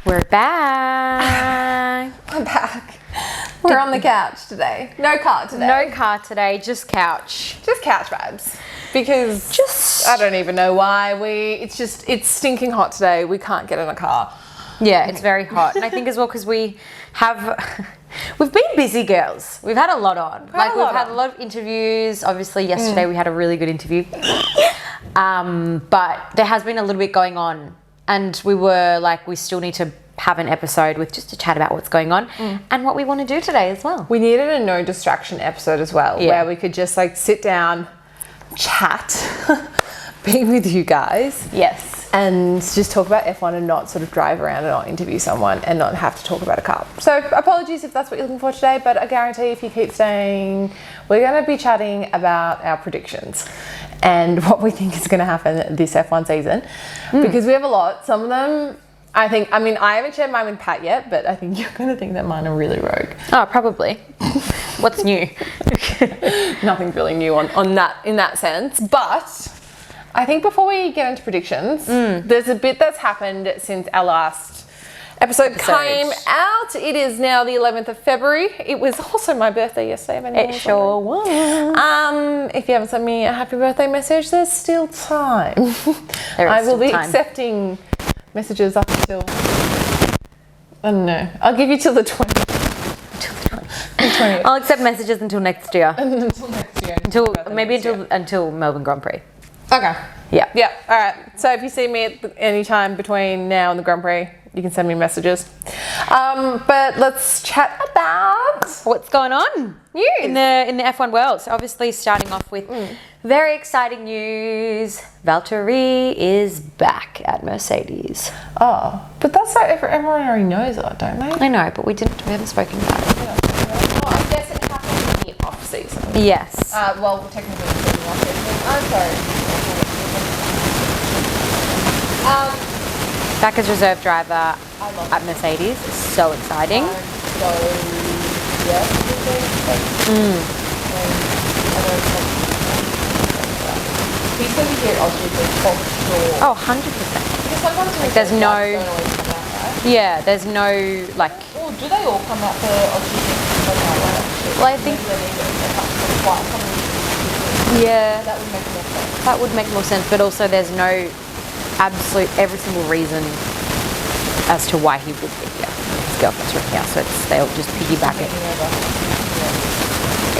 We're back. We're back. We're on the couch today. No car today. No car today, just couch. Just couch vibes. Because I don't even know why it's stinking hot today. We can't get in a car. Yeah, it's very hot. And I think as well because we've been busy girls. We've had a lot on. We've had a lot of interviews. Obviously yesterday we had a really good interview. But there has been a little bit going on. And we were like, we still need to have an episode with just to chat about what's going on and what we want to do today as well. We needed a no distraction episode as well, where we could just like sit down, chat, be with you guys. Yes. And just talk about F1 and not sort of drive around and not interview someone and not have to talk about a car. So apologies if that's what you're looking for today, but I guarantee if you keep staying, we're going to be chatting about our predictions and what we think is going to happen this F1 season because we have a lot. Some of them, I haven't shared mine with Pat yet, but I think you're going to think that mine are really rogue. Oh, probably. What's new? Nothing's really new on that in that sense, but I think before we get into predictions, there's a bit that's happened since our last episode came out. It is now the 11th of February. It was also my birthday yesterday. It sure was. If you haven't sent me a happy birthday message, there's still time. I will be accepting messages up until, I don't know, I'll give you till the 20th. I'll accept messages until next year. Until next year. Until Melbourne Grand Prix. Okay. Yeah. Yeah. All right. So if you see me at any time between now and the Grand Prix, you can send me messages. But let's chat about what's going on in the F1 world. So obviously starting off with very exciting news. Valtteri is back at Mercedes. Oh, but that's like everyone already knows that, don't they? I know, but we haven't spoken about it. Oh, I guess it happened in the off season. Yes. Well, technically the season off season. I'm sorry. Back as reserve driver at Mercedes is so exciting. He said he did LGP for sure. Oh, 100%. Because sometimes there's no. don't always come out, right? Yeah, there's no like. Well, do they all come out for LGP? Well, I think. Yeah. That would make more sense. That would make more sense, but also there's no absolute every single reason as to why he would be here. His girlfriend's right now, so they'll just piggyback it.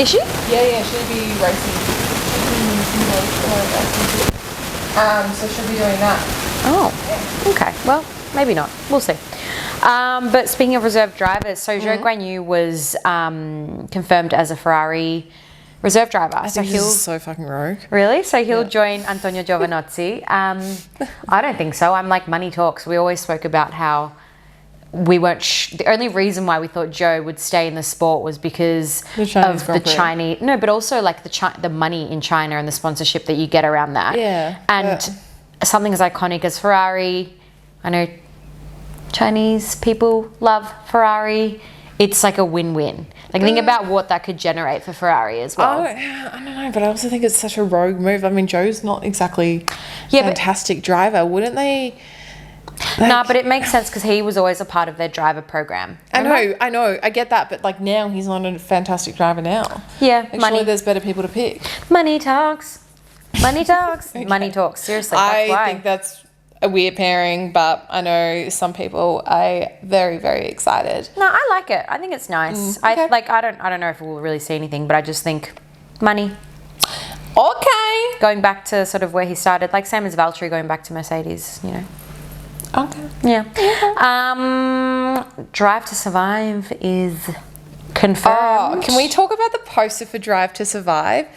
Is she? Yeah, she'll be racing. So she'll be doing that. Oh, okay. Well, maybe not. We'll see. But speaking of reserve drivers, so Zhou Guanyu was confirmed as a Ferrari reserve driver. I think this is so fucking rogue. Really? So he'll join Antonio Giovinazzi. I don't think so. I'm like money talks. We always spoke about how we weren't. The only reason why we thought Joe would stay in the sport was because of the Chinese. No, but also like the money in China and the sponsorship that you get around that. Yeah. And something as iconic as Ferrari. I know Chinese people love Ferrari. It's like a win-win. Like think about what that could generate for Ferrari as well. I don't know, but I also think it's such a rogue move. I mean, Joe's not exactly a fantastic driver. Wouldn't they? No, but it makes sense because he was always a part of their driver program. Remember? I know. I get that, but like now he's not a fantastic driver now. Yeah, money. There's better people to pick. Money talks. Money talks. Okay. Money talks. Seriously, that's why. I think that's a weird pairing, but I know some people are very, very excited. No, I like it. I think it's nice. Okay. I don't know if we'll really see anything, but I just think money. Okay. Going back to sort of where he started, like same as Valtteri going back to Mercedes, you know. Okay. Yeah. Drive to Survive is confirmed. Oh, can we talk about the poster for Drive to Survive?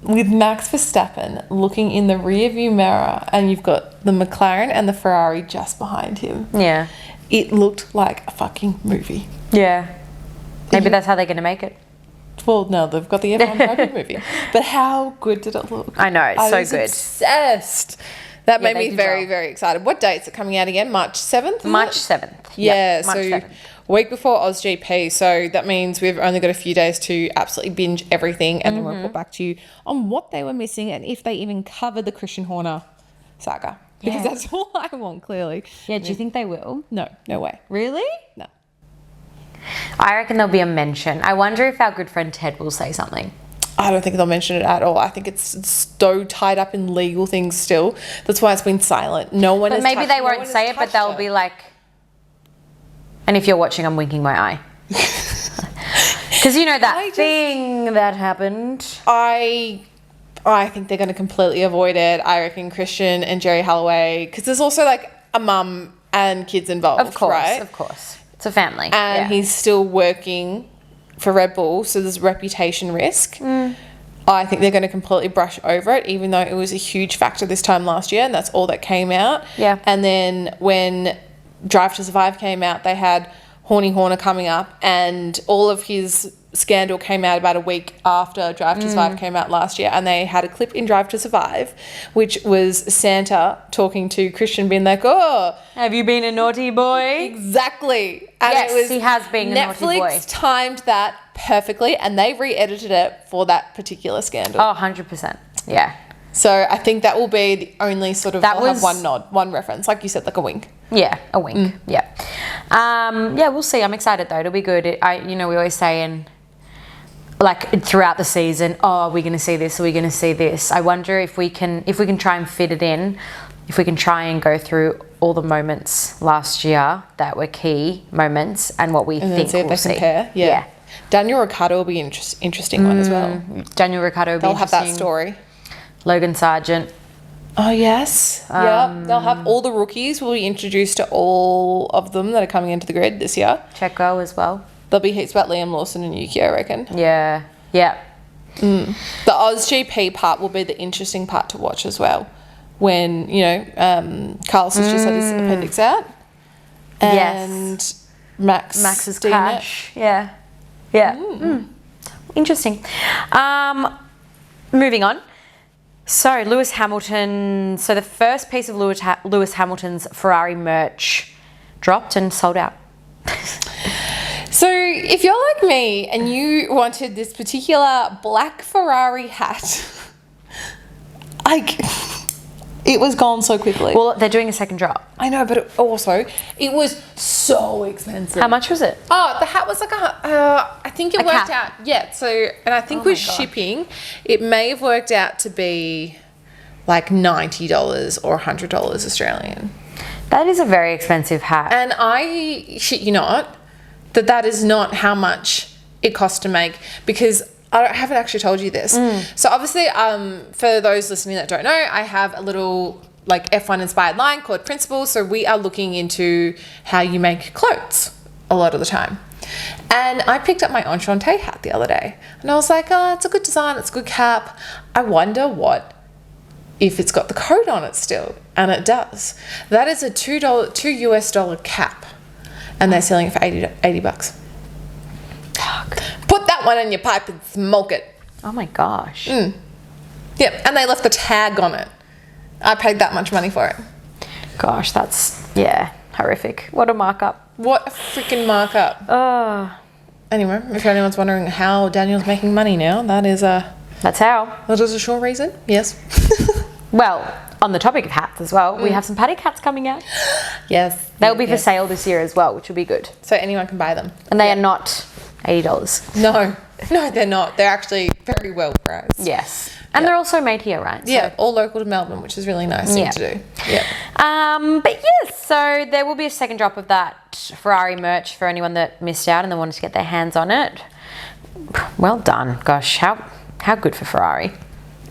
With Max Verstappen looking in the rearview mirror and you've got the McLaren and the Ferrari just behind him. Yeah. It looked like a fucking movie. Yeah. Maybe that's how they're going to make it. Well, no, they've got the F1 driving movie. But how good did it look? I know, it's so good. I was obsessed. That made me very, very excited. What date's it coming out again? March 7th? March 7th. Yeah, March 7th. Week before AusGP, so that means we've only got a few days to absolutely binge everything and then report back to you on what they were missing and if they even covered the Christian Horner saga. Because Yeah. that's all I want, clearly. Yeah, do you think they will? No way. Really? No. I reckon there'll be a mention. I wonder if our good friend Ted will say something. I don't think they'll mention it at all. I think it's so tied up in legal things still. That's why it's been silent. No one But has maybe touched- they no won't one has say it, but touched they'll her. be like, and if you're watching, I'm winking my eye. Because you know that thing that happened. I think they're going to completely avoid it. I reckon Christian and Jerry Holloway, because there's also like a mum and kids involved, Of course, right? of course. It's a family. And yeah. he's still working for Red Bull, so there's reputation risk. I think they're going to completely brush over it, even though it was a huge factor this time last year, and that's all that came out. Yeah. And then when Drive to Survive came out, they had Horny Horner coming up, and all of his scandal came out about a week after Drive to Survive came out last year, and they had a clip in Drive to Survive, which was Santa talking to Christian, being like, "Oh, Have you been a naughty boy? exactly." And Yes, he has been a naughty boy. Netflix timed that perfectly, and they re-edited it for that particular scandal. Oh, 100%. Yeah. So I think that will be the only sort of, That they'll have was- one nod, one reference, like you said, like a wink. Yeah, a wink. Yeah. Yeah, we'll see. I'm excited though. It'll be good. We always say like throughout the season, oh, we're going to see this, we're going to see this. I wonder if we can try and fit it in, if we can try and go through all the moments last year that were key moments and what we And then think see if we'll they see. compare. Yeah. Daniel Ricciardo will be an interesting one as well. Daniel Ricciardo will be They'll have that interesting. story. Logan Sargent. Oh, yes. Yep. They'll have all the rookies. We'll be introduced to all of them that are coming into the grid this year. Checo as well. There'll be heaps about Liam Lawson and Yuki, I reckon. Yeah. Yeah. The Oz GP part will be the interesting part to watch as well. When, Carlos has just had his appendix out. And Yes. Max's doing crash. Yeah. Yeah. Interesting. Moving on. So Lewis Hamilton. So the first piece of Lewis Hamilton's Ferrari merch dropped and sold out. So if you're like me and you wanted this particular black Ferrari hat, it was gone so quickly. Well, they're doing a second drop. I know, but it was so expensive. How much was it? Oh, the hat was like I think it A worked cap. out. Yeah, so, and I think Oh my with gosh. shipping, it may have worked out to be like $90 or $100 Australian. That is a very expensive hat. And I shit you not, that is not how much it costs to make, because I haven't actually told you this. So obviously, for those listening that don't know, I have a little like F1 inspired line called Principles. So we are looking into how you make clothes a lot of the time. And I picked up my Enchante hat the other day, and I was like, oh, it's a good design, it's a good cap. I wonder if it's got the code on it still, and it does. That is a $2 cap, and they're selling it for $80. Put that one in your pipe and smoke it. Oh my gosh. Yep, and they left the tag on it. I paid that much money for it. Gosh, that's horrific. What a markup. What a freaking markup. Oh, Anyway, if anyone's wondering how Daniel's making money now, that is a sure reason. Yes. Well, on the topic of hats as well, we have some paddock hats coming out. Yes. They'll be for sale this year as well, which will be good. So anyone can buy them. And they are not $80. No, they're not. They're actually very well priced. Yes. And they're also made here, right? Yeah, all local to Melbourne, which is really nice thing to do. Yeah. But yes, so there will be a second drop of that Ferrari merch for anyone that missed out and they wanted to get their hands on it. Well done. Gosh, how good for Ferrari.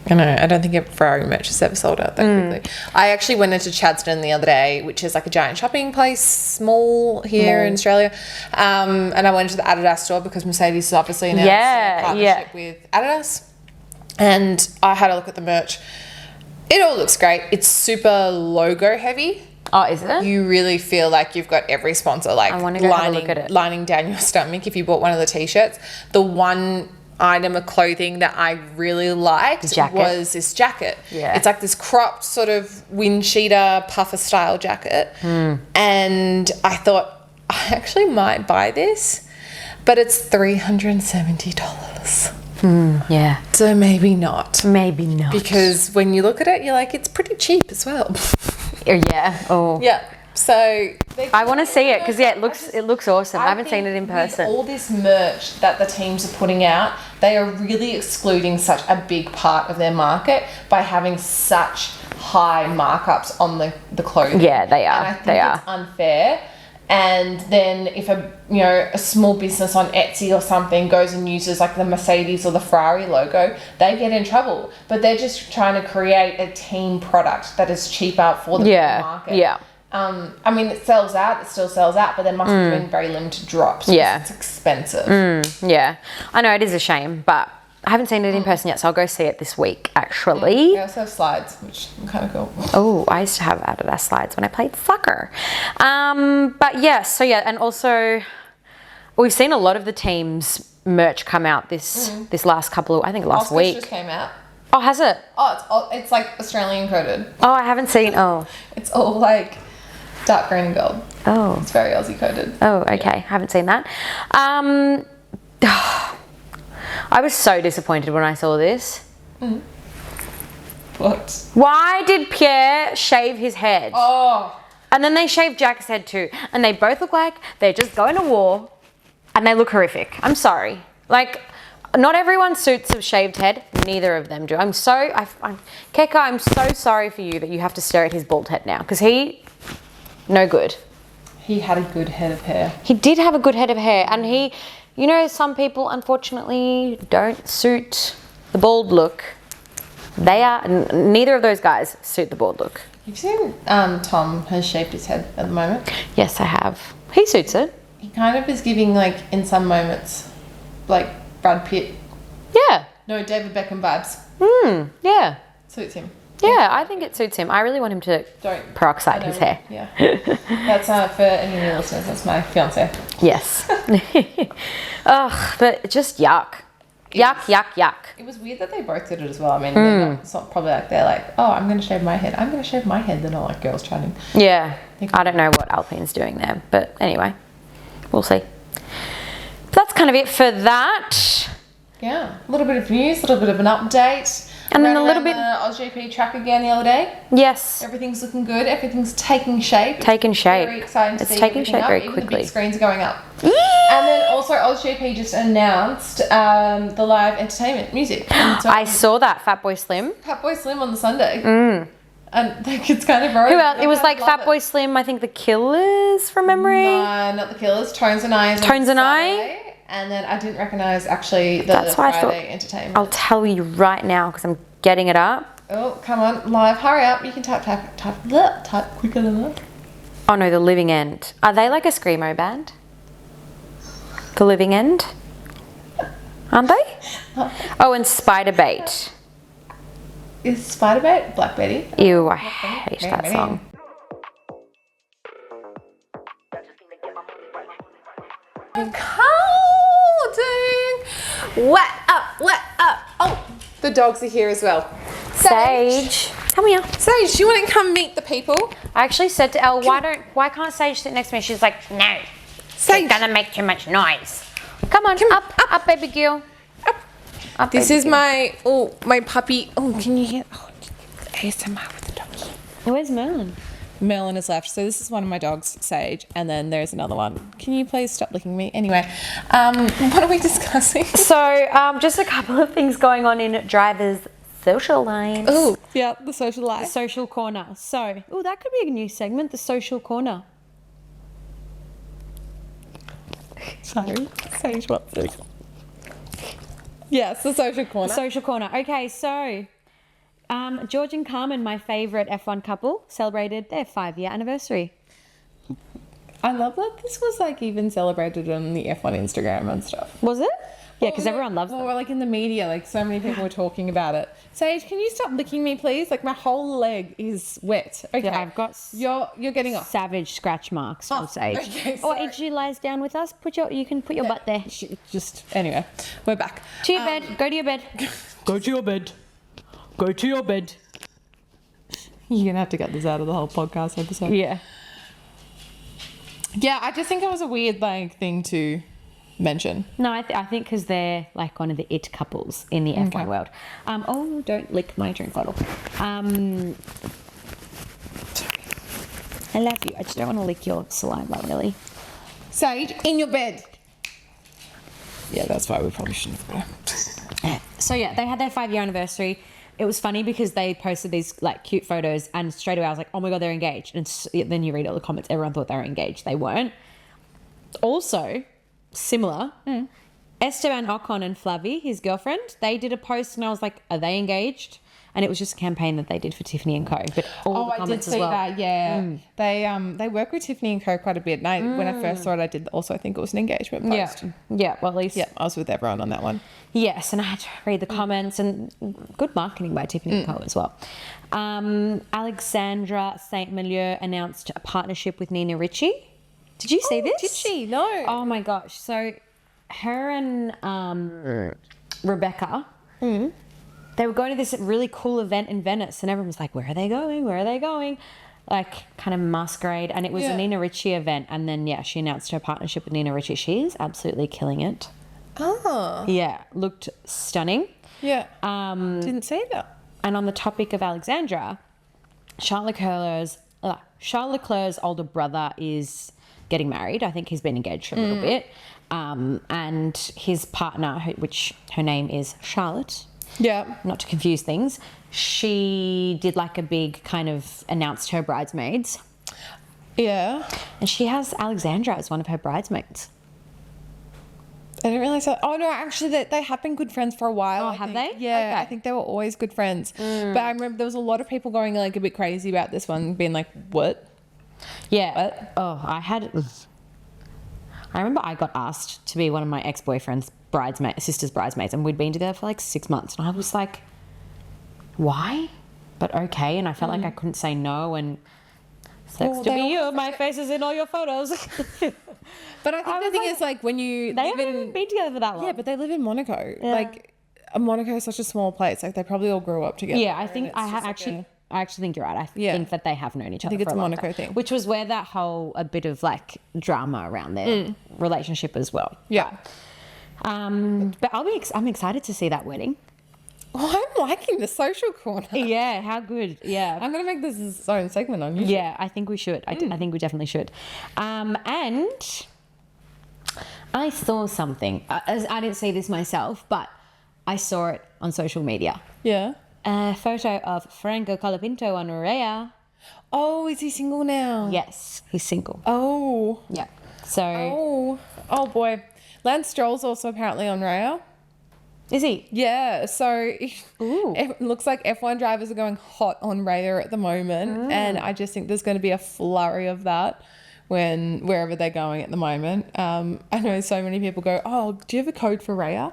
I know. I don't think Ferrari merch has ever sold out that quickly. I actually went into Chadstone the other day, which is like a giant shopping place, mall here in Australia. And I went to the Adidas store because Mercedes has obviously announced a partnership with Adidas. And I had a look at the merch. It all looks great. It's super logo heavy. Oh, is it? You really feel like you've got every sponsor like I wanna go have a look at it. lining down your stomach if you bought one of the t-shirts. The one item of clothing that I really liked was this jacket. Yeah. It's like this cropped sort of wind cheater puffer style jacket. And I thought I actually might buy this, but it's $370. Yeah. So maybe not. Maybe not. Because when you look at it, you're like, it's pretty cheap as well. Yeah. Oh. Yeah. So I want to see it because it looks awesome. I haven't seen it in person. All this merch that the teams are putting out, they are really excluding such a big part of their market by having such high markups on the clothing. Yeah, they are. And I think it's unfair. And then if a small business on Etsy or something goes and uses like the Mercedes or the Ferrari logo, they get in trouble. But they're just trying to create a team product that is cheaper for the market. Yeah. I mean, it still sells out, but there must be been very limited drops. Yeah. It's expensive. Yeah. I know it is a shame, but I haven't seen it in person yet, so I'll go see it this week, actually. They also have slides, which are kind of cool. Oh, I used to have Adidas slides when I played soccer. But yes, and also we've seen a lot of the teams merch come out this last couple of, I think last Oscar's week. Just came out. Oh, has it? Oh, it's like Australian coded. Oh, I haven't seen. Oh, it's all like dark green and gold. Oh, it's very Aussie coded. Oh, okay, haven't seen that. I was so disappointed when I saw this. What? Why did Pierre shave his head? Oh. And then they shaved Jack's head too. And they both look like they're just going to war. And they look horrific. I'm sorry. Like, not everyone suits a shaved head. Neither of them do. Keka, I'm so sorry for you that you have to stare at his bald head now. Because no good. He had a good head of hair. He did have a good head of hair. And some people, unfortunately, don't suit the bald look. Neither of those guys suit the bald look. You've seen Tom has shaved his head at the moment? Yes, I have. He suits it. He kind of is giving, like, in some moments, like, Brad Pitt. Yeah. No, David Beckham vibes. Yeah. Suits him. Yeah, I think it suits him. I really want him to peroxide his hair. Yeah. That's for any new listeners, that's my fiance. Yes. Ugh, but just yuck. Yuck. It was weird that they both did it as well. I mean, it's not probably like they're like, oh, I'm going to shave my head. I'm going to shave my head. They're not like girls chatting. Yeah. I don't know what Alpine's doing there, but anyway, we'll see. That's kind of it for that. Yeah. A little bit of news, a little bit of an update. And then a little bit. The AusGP track again the other day. Yes. Everything's looking good. Everything's taking shape. Very exciting to see. It's taking shape up. very Even quickly. The big screens are going up. Yeah. And then also AusGP just announced the live entertainment music. So I saw that, Fatboy Slim. Fatboy Slim on the Sunday. And like, it's kind of Who else? It was like Fatboy Slim, I think the Killers from memory. No, not the Killers. Tones and I. Tones and I. And then I didn't recognise actually the That's why Friday entertainment. I'll tell you right now because I'm getting it up. Oh, come on, live, hurry up. You can type quicker than that. Oh no, The Living End. Are they like a screamo band? The Living End? Aren't they? Oh, and Spiderbait. Is Spiderbait Black Betty? Ew, I hate that song. What up? Oh, the dogs are here as well. Sage, come here. Sage, do you want to come meet the people? I actually said to Elle, why can't Sage sit next to me? She's like, no, Sage, it's gonna make too much noise. Come on, up, baby girl. Up, this baby is girl. my puppy. Oh, can you hear? Oh, ASMR with the doggy. Where's Merlin? Merlin is left. So this is one of my dogs, Sage, and then there's another one. Can you please stop licking me? Anyway, what are we discussing? So, just a couple of things going on in drivers' social lives. Oh, yeah, the social life. The social corner. So, that could be a new segment, the social corner. Sorry, Sage, what? Yes, the social corner. Social corner. Okay, so George and Carmen, my favourite F1 couple, celebrated their 5-year anniversary. I love that this was like even celebrated on the F1 Instagram and stuff. Was it? Yeah, because everyone loves them. Well, like in the media, like so many people were talking about it. Sage, can you stop licking me, please? Like my whole leg is wet. Okay, Yeah, I've got you're getting off. Savage scratch marks from Sage. Okay, or sorry. she lies down with us. You can put your butt there. Just anyway, we're back. To your bed. Go to your bed. Go to your bed. Go to your bed. You're gonna have to get this out of the whole podcast episode. Yeah. Yeah, I just think it was a weird thing to mention. No, I think because they're like one of the it couples in the F1 world. Oh, don't lick my drink bottle. I love you. I just don't want to lick your saliva, really. Sage, in your bed. Yeah, that's why we probably shouldn't have gone. So yeah, they had their 5-year anniversary. It was funny because they posted these like cute photos, and straight away I was like, oh my god, they're engaged. And then you read all the comments, everyone thought they were engaged. They weren't. Also, similar, Esteban Ocon and Flavie, his girlfriend, they did a post, and I was like, are they engaged? And it was just a campaign that they did for Tiffany & Co. But all the comments I did see as well. that. Yeah, they work with Tiffany & Co. quite a bit. And when I first saw it, I did also think it was an engagement post. Yeah. Well, at least I was with everyone on that one. Yes, and I had to read the comments, and good marketing by Tiffany & Co. as well. Alexandra Saint Melieu announced a partnership with Nina Ricci. Did you see this? Did she? No. Oh my gosh! So her and Rebecca. They were going to this really cool event in Venice, and everyone was like, where are they going? Where are they going? Like, kind of masquerade. And it was a Nina Ricci event. And then, she announced her partnership with Nina Ricci. She's absolutely killing it. Oh. Yeah, looked stunning. Yeah. Didn't see that. And on the topic of Alexandra, Charles Leclerc's older brother is getting married. I think he's been engaged for a little bit. And his partner, which her name is Charlotte... Yeah. Not to confuse things, she did like a big kind of announced her bridesmaids. Yeah. And she has Alexandra as one of her bridesmaids. I didn't realize that. Oh, no, actually, they have been good friends for a while. Oh, have they? Yeah, Okay. I think they were always good friends. But I remember there was a lot of people going like a bit crazy about this one, being like, what? Yeah. What? Oh, I remember I got asked to be one of my ex-boyfriend's sister's bridesmaids, and we'd been together for like 6 months, and I was like, why? But okay. And I felt like I couldn't say no, and sex to be you, my face is in all your photos. But I think the thing is, like, when you They haven't been together for that long. yeah, but they live in Monaco. Like, Monaco is such a small place. Like, they probably all grew up together. Yeah, I think I actually think you're right. I think that they have known each other. I think it's for a long Monaco time, thing. which was where that a bit of like drama around their relationship as well. Yeah. But I'm excited to see that wedding. Oh, I'm liking the social corner. Yeah, how good. Yeah. I'm going to make this its own segment on YouTube. Yeah, I think we should. I think we definitely should. And I saw something. I didn't see this myself, but I saw it on social media. Yeah. A photo of Franco Colapinto on Rhea. Oh, is he single now? Yes, he's single. Oh. Yeah. So. Oh boy. Lance Stroll's also apparently on Raya. Is he? Yeah, so it looks like F1 drivers are going hot on Raya at the moment, and I just think there's going to be a flurry of that wherever they're going at the moment. I know so many people go, oh, do you have a code for Raya?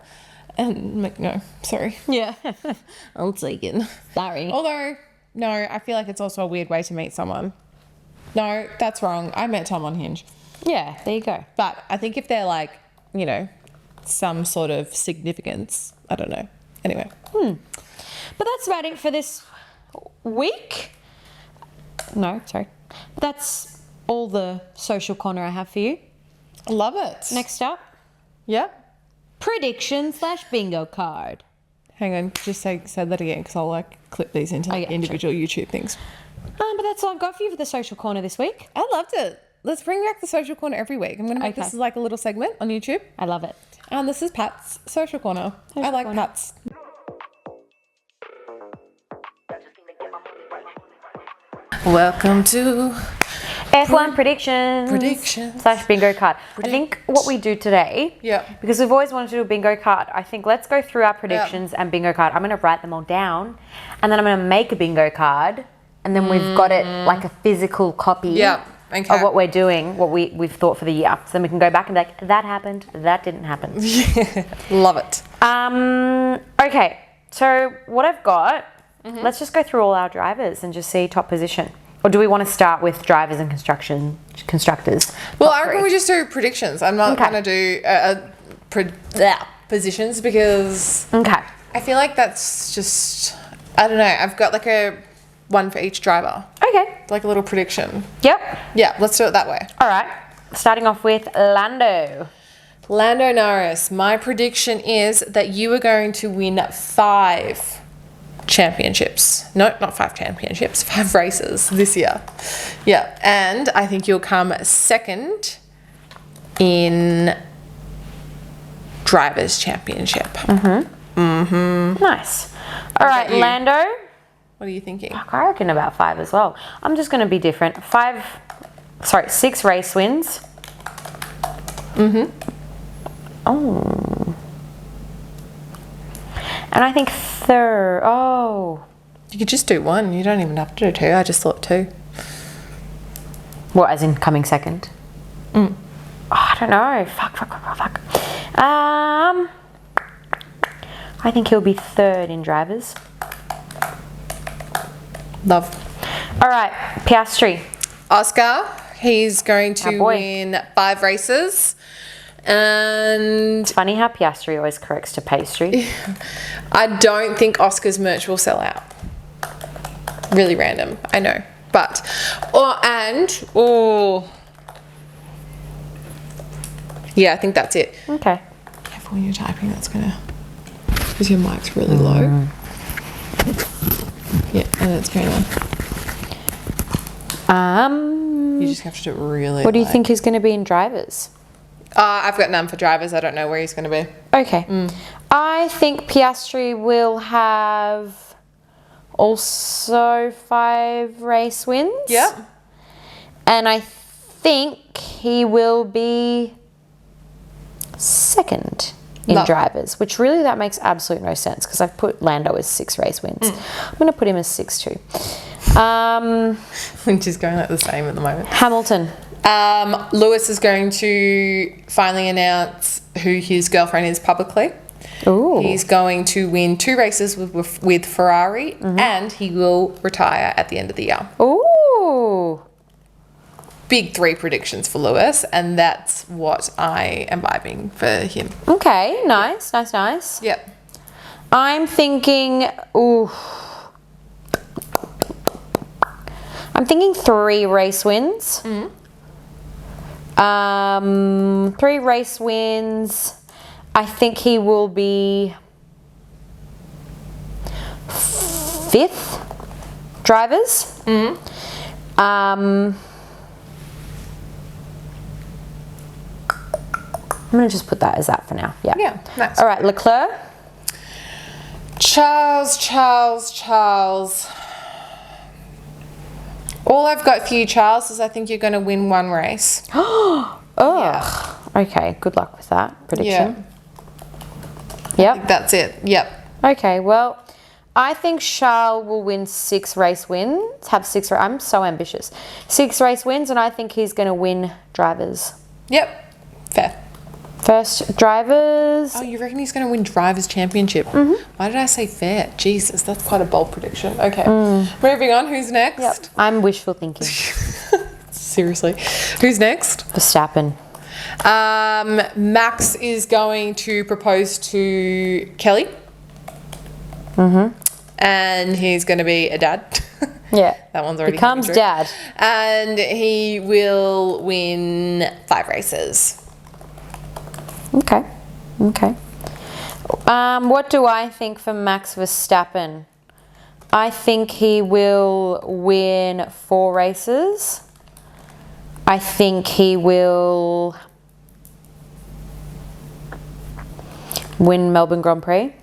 And I'm like, no, sorry. Yeah. I'll take it. Sorry. Although, no, I feel like it's also a weird way to meet someone. No, that's wrong. I met Tom on Hinge. Yeah, there you go. But I think if they're like, you know, some sort of significance, I don't know. Anyway. But that's about it for this week. No, sorry. That's all the social corner I have for you. Love it. Next up, Yeah. prediction / bingo card. Hang on, just say that again, because I'll like clip these into like, individual YouTube things. But that's all I've got for you for the social corner this week. I loved it. Let's bring back the social corner every week. I'm going to make this like a little segment on YouTube. I love it. And this is Pat's social corner. I like Pat's. Welcome to F1 predictions / bingo card. I think what we do today, because we've always wanted to do a bingo card, I think let's go through our predictions and bingo card. I'm going to write them all down, and then I'm going to make a bingo card, and then we've got it like a physical copy of what we're doing, what we've thought for the year. So then we can go back and be like, that happened, that didn't happen. Love it. Okay, so what I've got, let's just go through all our drivers and just see top position. Or do we want to start with drivers and constructors? Well, I reckon we just do predictions. I'm not going to do positions because I feel like that's just, I don't know. I've got like a one for each driver. Okay. Like a little prediction. Yep. Yeah, let's do it that way. All right. Starting off with Lando. Lando Norris, my prediction is that you are going to win 5 championships. No, not 5 championships, 5 races this year. Yeah, and I think you'll come second in drivers' championship. Nice. All right, you? Lando. What are you thinking? I reckon about 5 as well. I'm just going to be different. 6 race wins. Oh. And I think You could just do 1. You don't even have to do 2. I just thought 2. What, as in coming second? Oh, I don't know. Fuck. I think he'll be 3rd in drivers. Love. All right, Piastri. Oscar, he's going to Our boy. win 5 races. And Funny how Piastri always corrects to pastry. I don't think Oscar's merch will sell out. Really random, I know. But, yeah, I think that's it. Okay. Careful when you're typing, that's gonna, because your mic's really low. Yeah, and it's gonna, you just have to do it really What do you low. think he's going to be in drivers? I've got none for drivers. I don't know where he's going to be. Okay. I think Piastri will have also 5 race wins. Yep. And I think he will be 2nd in drivers, which really that makes absolute no sense because I've put Lando as 6 race wins. I'm going to put him as 6 too. Which is going like the same at the moment. Hamilton. Lewis is going to finally announce who his girlfriend is publicly. Ooh. He's going to win 2 races with Ferrari, and he will retire at the end of the year. Ooh. Big 3 predictions for Lewis, and that's what I am vibing for him. Okay, nice. Yep. I'm thinking, I'm thinking 3 race wins. 3 race wins. I think he will be 5th drivers. I'm going to just put that as that for now. Yeah. Yeah, nice. All right, Leclerc. Charles. All I've got for you, Charles, is I think you're going to win 1 race. Yeah. Okay, good luck with that prediction. Yep. That's it. Yep. Okay, well, I think Charles will win 6 race wins. I'm so ambitious. 6 race wins, and I think he's going to win drivers. Yep. Fair. First drivers. Oh, you reckon he's going to win drivers' championship? Why did I say fair? Jesus, that's quite a bold prediction. Okay. Moving on. Who's next? Yep. I'm wishful thinking. Seriously. Who's next? Verstappen. Max is going to propose to Kelly. And he's going to be a dad. Yeah. That one's already becomes true. dad. And he will win 5 races. Okay. What do I think for Max Verstappen? I think he will win 4 races. I think he will win Melbourne Grand Prix.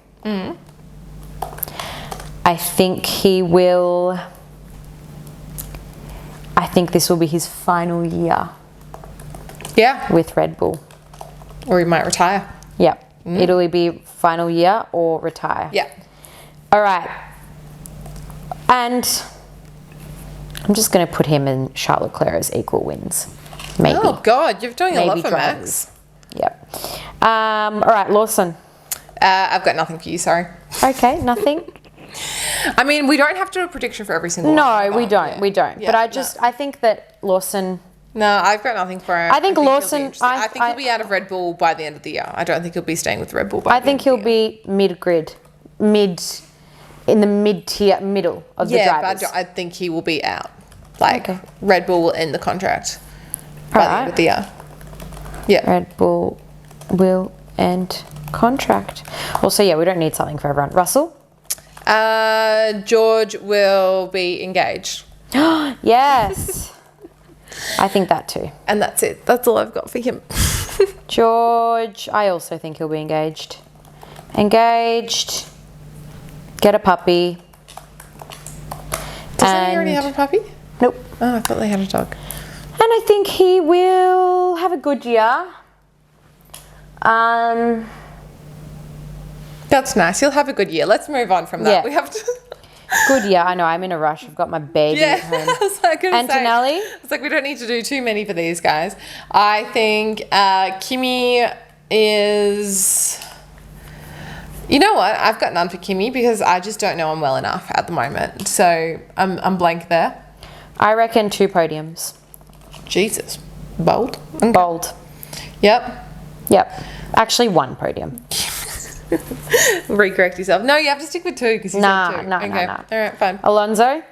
I think this will be his final year Yeah. with Red Bull. Or he might retire. Yep. It'll be final year or retire. Yeah. All right. And I'm just going to put him and Charles Leclerc as equal wins. Maybe. Oh, God. You're doing a lot Maybe for drivers. Max. Yep. All right, Lawson. I've got nothing for you, sorry. Okay, nothing. I mean, we don't have to do a prediction for every single one. No, we don't. Yeah. We don't. Yeah, But I think that Lawson. No, I've got nothing for him. I think he'll be Lawson- interesting. I think he'll be out of Red Bull by the end of the year. I don't think he'll be staying with Red Bull by I the think end he'll of the year. be mid-grid, in the mid-tier, middle of the Yeah, drivers. but I think he will be out. Like, Okay. Red Bull will end the contract by the Alright. end of the year. Yeah. Red Bull will end contract. Also, yeah, we don't need something for everyone. Russell? George will be engaged. Yes. I think that too. And that's it. That's all I've got for him. George, I also think he'll be engaged. Engaged. Get a puppy. Doesn't he already have a puppy? Nope. Oh, I thought they had a dog. And I think he will have a good year. That's nice. He'll have a good year. Let's move on from that. Yeah. We have to. Good year. I know. I'm in a rush. I've got my baby at home. I was like, Antonelli? It's like we don't need to do too many for these guys. I think Kimmy is. You know what? I've got none for Kimmy because I just don't know him well enough at the moment. So I'm blank there. I reckon 2 podiums. Jesus. Bold. Okay. Bold. Yep. Yep. Actually, 1 podium. Recorrect yourself. No, you have to stick with 2 because you said 2. Nah. All right, fine. Alonso?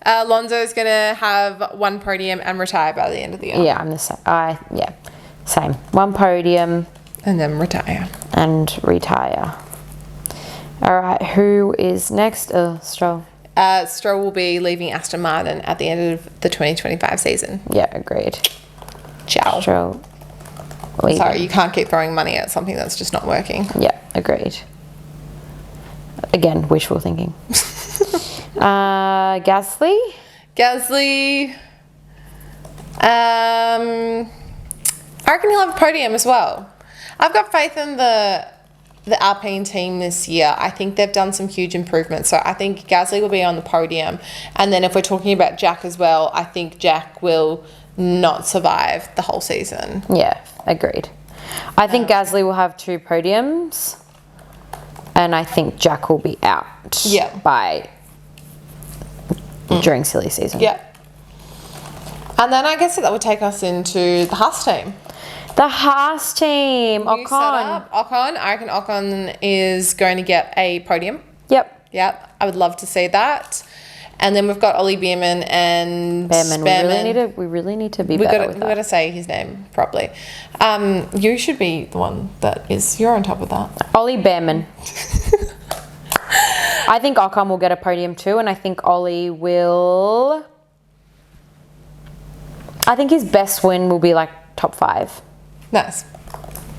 Alonso's going to have 1 podium and retire by the end of the year. Yeah, I'm the same. Same. 1 podium. And then retire. And retire. All right, who is next? Stroll. Stroll will be leaving Aston Martin at the end of the 2025 season. Yeah, agreed. Ciao. Stroll. Sorry, you can't keep throwing money at something that's just not working. Yeah, agreed. Again, wishful thinking. Gasly? Gasly. I reckon he'll have a podium as well. I've got faith in the Alpine team this year. I think they've done some huge improvements. So I think Gasly will be on the podium. And then if we're talking about Jack as well, I think Jack will not survive the whole season. Yeah, agreed. I think Gasly will have 2 podiums. And I think Jack will be out by during silly season. Yeah. And then I guess that would take us into the Haas team. The Haas team. New setup. Ocon. I reckon Ocon is going to get a podium. Yep. Yep. I would love to see that. And then we've got Ollie Behrman and Spearman. We really need to be better with that. We've got to say his name properly. You should be the one you're on top of that. Ollie Behrman. I think Ocon will get a podium too, and I think Ollie will. I think his best win will be like top 5. Nice.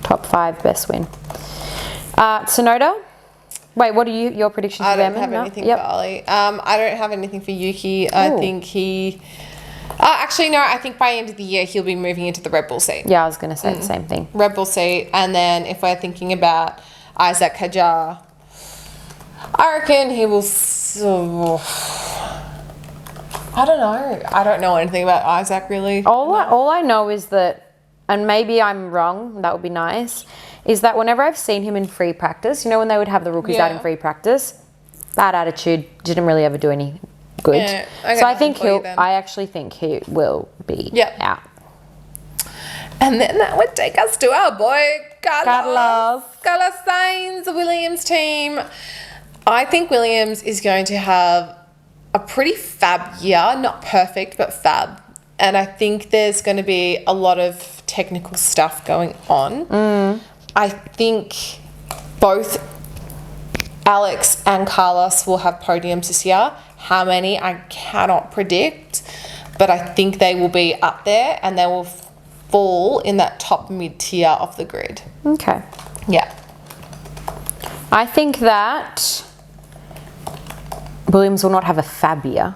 Top 5 best win. Tsunoda. Wait, what are your predictions for Behrman? I don't have anything for Ollie. I don't have anything for Yuki. I think he... actually, no, I think by the end of the year, he'll be moving into the Red Bull seat. Yeah, I was going to say the same thing. Red Bull seat. And then if we're thinking about Isaac Hadjar, I reckon he will... I don't know. I don't know anything about Isaac, really. All I know is that, and maybe I'm wrong, that would be nice, is that whenever I've seen him in free practice, you know when they would have the rookies out in free practice, bad attitude, didn't really ever do any good. Yeah, so I actually think he will be out. And then that would take us to our boy, Carlos Sainz, the Williams team. I think Williams is going to have a pretty fab year, not perfect, but fab. And I think there's going to be a lot of technical stuff going on. I think both Alex and Carlos will have podiums this year. How many, I cannot predict, but I think they will be up there and they will fall in that top mid-tier of the grid. Okay. Yeah. I think that Williams will not have a fab year.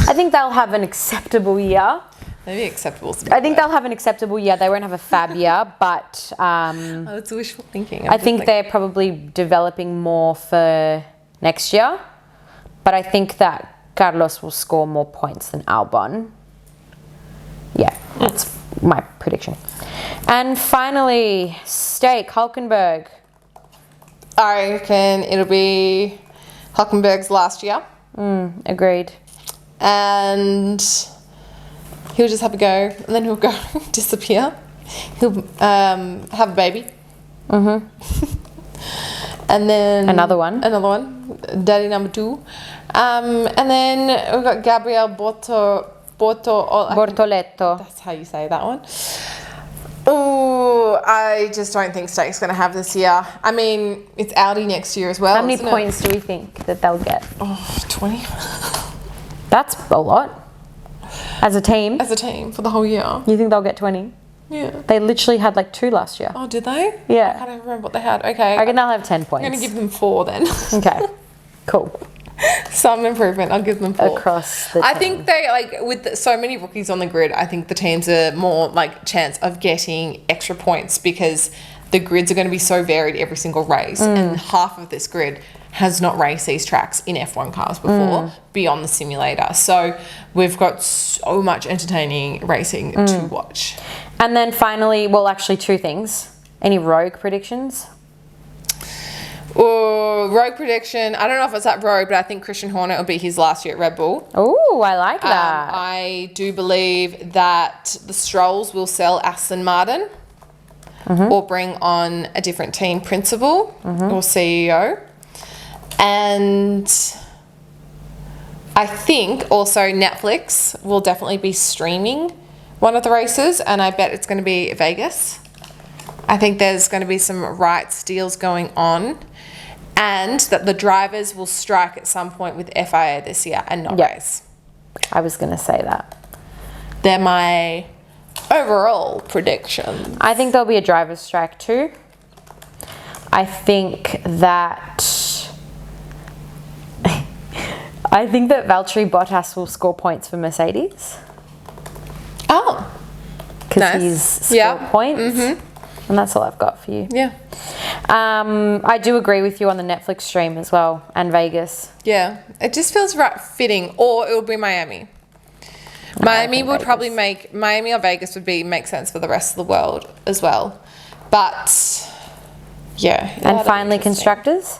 I think they'll have an acceptable year. Maybe acceptable. I think they'll have an acceptable year. They won't have a fab year, but... it's wishful thinking. I think they're probably developing more for next year. But I think that Carlos will score more points than Albon. Yeah, that's my prediction. And finally, Stake, Hulkenberg. I reckon it'll be Hulkenberg's last year. Agreed. And he'll just have a go, and then he'll go disappear. He'll have a baby. And then Another one. Daddy number 2. And then we've got Gabriel Bortoletto. That's how you say that one. Ooh, I just don't think Stake's going to have this year. I mean, it's Audi next year as well. How many points do we think that they'll get? Oh, 20. That's a lot. As a team? As a team for the whole year. You think they'll get 20? Yeah. They literally had like 2 last year. Oh, did they? Yeah. I can't remember what they had. Okay. I reckon they'll have 10 points. I'm going to give them 4 then. Okay. Cool. Some improvement. I'll give them 4. Across the I team. think they, like, with so many rookies on the grid, I think the teams are more, like, chance of getting extra points because the grids are going to be so varied every single race. And half of this grid has not raced these tracks in F1 cars before beyond the simulator. So we've got so much entertaining racing to watch. And then finally, well, actually 2 things. Any rogue predictions? Rogue prediction. I don't know if it's that rogue, but I think Christian Horner will be his last year at Red Bull. Oh, I like that. I do believe that the Strolls will sell Aston Martin or bring on a different team principal or CEO. And I think also Netflix will definitely be streaming one of the races, and I bet it's going to be Vegas. I think there's going to be some rights deals going on, and that the drivers will strike at some point with FIA this year and not race. I was going to say that. They're my overall predictions. I think there'll be a driver's strike too. I think that Valtteri Bottas will score points for Mercedes. Oh. Because Nice. he's scored points. And that's all I've got for you. Yeah. I do agree with you on the Netflix stream as well, and Vegas. Yeah. It just feels right fitting. Or it would be Miami. Miami would probably Miami or Vegas would make sense for the rest of the world as well. But yeah. And finally, constructors.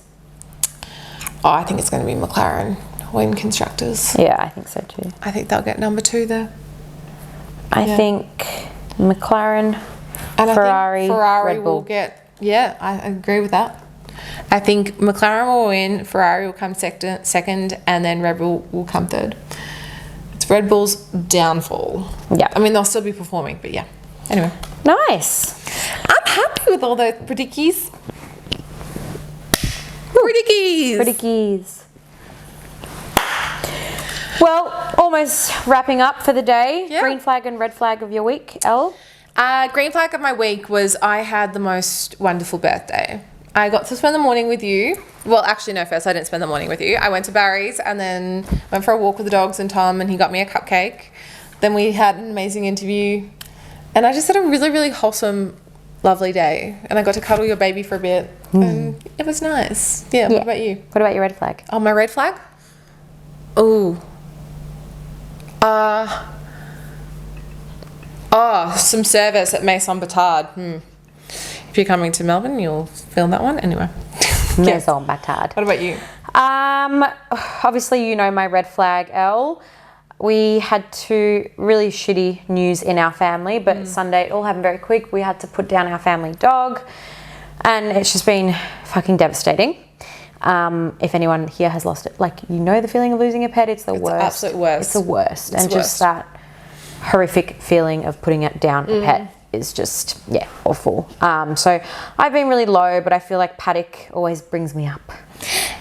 Oh, I think it's going to be McLaren win constructors. Yeah, I think so too. I think they'll get number 2 there. I think McLaren, And Ferrari, I think Ferrari Red Bull. will get. Yeah, I agree with that. I think McLaren will win, Ferrari will come second, and then Red Bull will come third. It's Red Bull's downfall. Yeah. I mean, they'll still be performing, but yeah. Anyway. Nice. I'm happy with all those predickies. Predickies. Well, almost wrapping up for the day. Yeah. Green flag and red flag of your week, Elle. Green flag of my week was I had the most wonderful birthday. I got to spend the morning with you. Well, actually, no, first I didn't spend the morning with you. I went to Barry's and then went for a walk with the dogs and Tom, and he got me a cupcake. Then we had an amazing interview. And I just had a really, really wholesome, lovely day. And I got to cuddle your baby for a bit. And it was nice. Yeah, what about you? What about your red flag? Oh, my red flag? Oh. Some service at Maison Batard. If you're coming to Melbourne, you'll film that one. Anyway. Maison Batard. What about you? Obviously, you know my red flag, Elle. We had 2 really shitty news in our family, but Sunday it all happened very quick. We had to put down our family dog, and it's just been fucking devastating. If anyone here has lost it, like, you know the feeling of losing a pet, it's the worst. The absolute worst. It's the worst. It's and the just worst. that horrific feeling of putting it down a pet is just, awful. So I've been really low, but I feel like paddock always brings me up.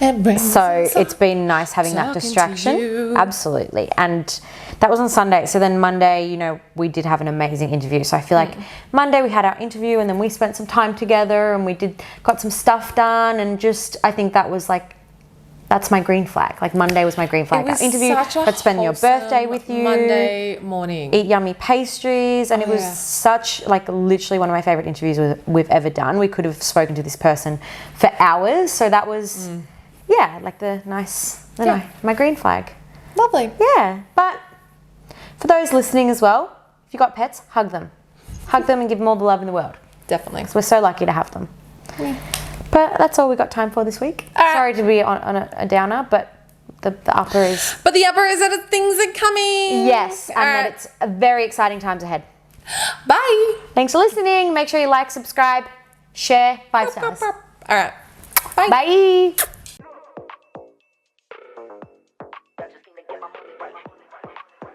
So it's been nice having that distraction. Absolutely. And that was on Sunday. So then Monday, you know, we did have an amazing interview. So I feel like Monday we had our interview and then we spent some time together and we got some stuff done, and just, I think that was like, that's my green flag. Like, Monday was my green flag. Our interview, got to spend your birthday with you. Monday morning. Eat yummy pastries. And it was such, like, literally one of my favorite interviews we've ever done. We could have spoken to this person for hours. So that was, like my green flag. Lovely. Yeah. But for those listening as well, if you've got pets, hug them. Hug them and give them all the love in the world. Definitely. We're so lucky to have them. Yeah. But that's all we got time for this week. Sorry to be on a downer, but the upper is... But the upper is that things are coming. Yes, and that it's a very exciting times ahead. Bye. Thanks for listening. Make sure you like, subscribe, share, 5 stars. All right. Bye. Bye.